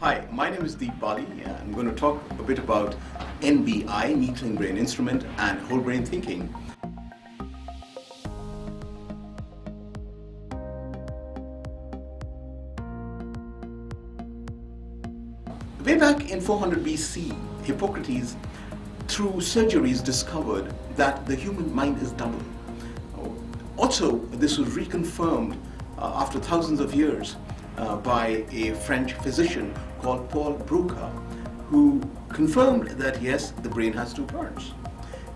Hi, my name is Bali. I'm going to talk a bit about NBI, Neethling Brain Instrument, and whole brain thinking. Way back in 400 BC, Hippocrates, through surgeries, discovered that the human mind is double. Also, this was reconfirmed after thousands of years by a French physician called Broca, who confirmed that yes, the brain has two parts.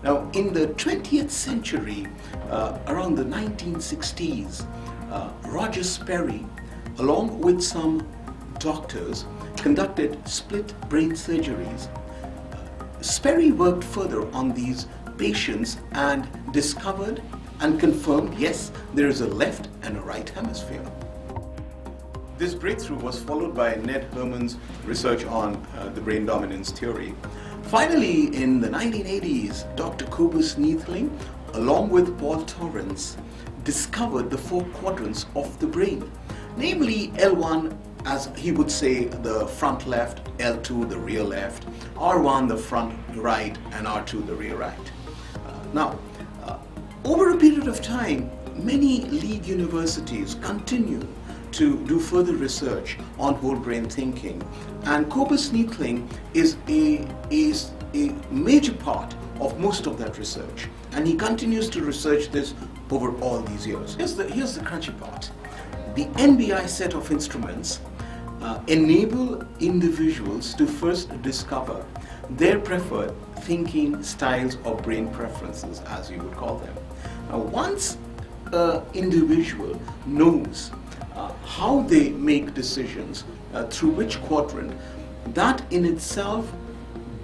Now, in the 20th century, around the 1960s, Roger Sperry, along with some doctors, conducted split brain surgeries. Sperry worked further on these patients and discovered and confirmed, yes, there is a left and a right hemisphere. This breakthrough was followed by Ned Herman's research on the brain dominance theory. Finally, in the 1980s, Dr. Neethling, along with Paul Torrance, discovered the four quadrants of the brain, namely L1, as he would say, the front left, L2, the rear left, R1, the front right, and R2, the rear right. Over a period of time, many lead universities continue to do further research on whole brain thinking, and Neethling is a major part of most of that research, and he continues to research this over all these years. Here's the crunchy part. The NBI set of instruments enable individuals to first discover their preferred thinking styles or brain preferences, as you would call them. Now, once an individual knows how they make decisions, through which quadrant, that in itself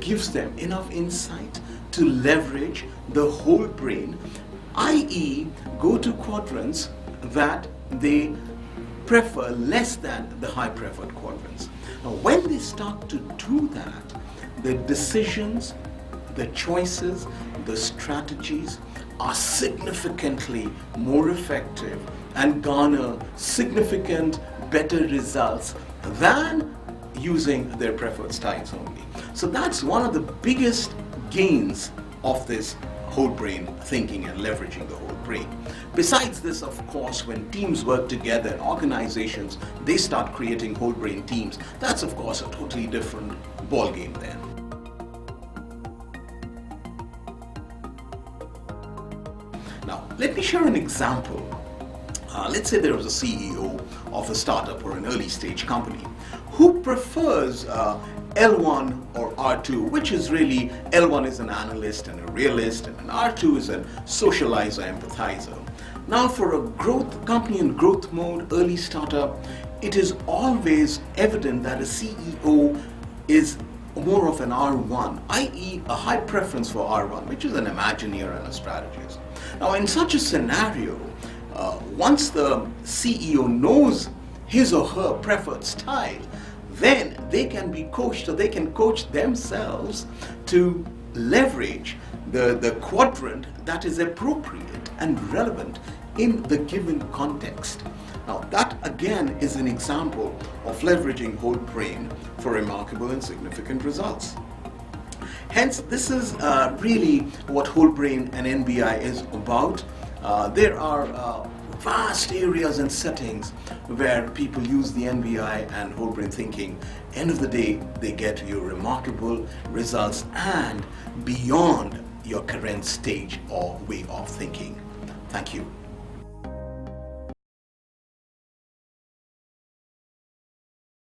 gives them enough insight to leverage the whole brain, i.e. go to quadrants that they prefer less than the high preferred quadrants. Now, when they start to do that, the decisions, the choices, the strategies are significantly more effective and garner significant better results than using their preferred styles only. So that's one of the biggest gains of this whole brain thinking and leveraging the whole brain. Besides this, of course, when teams work together and organizations, they start creating whole brain teams. That's, of course, a totally different ball game then. Now, let me share an example. Let's say there was a CEO of a startup or an early stage company who prefers L1 or R2, which is really, L1 is an analyst and a realist, and an R2 is a socializer, empathizer. Now, for a growth company in growth mode, early startup, it is always evident that a CEO is more of an R1, i.e. a high preference for R1, which is an imagineer and a strategist. Now, in such a scenario, once the CEO knows his or her preferred style, then they can be coached, or they can coach themselves to leverage the quadrant that is appropriate and relevant in the given context. Now, that again is an example of leveraging whole brain for remarkable and significant results. Hence, this is really what whole brain and NBI is about. There are vast areas and settings where people use the NBI and whole brain thinking. End of the day, they get you remarkable results and beyond your current stage or way of thinking. Thank you.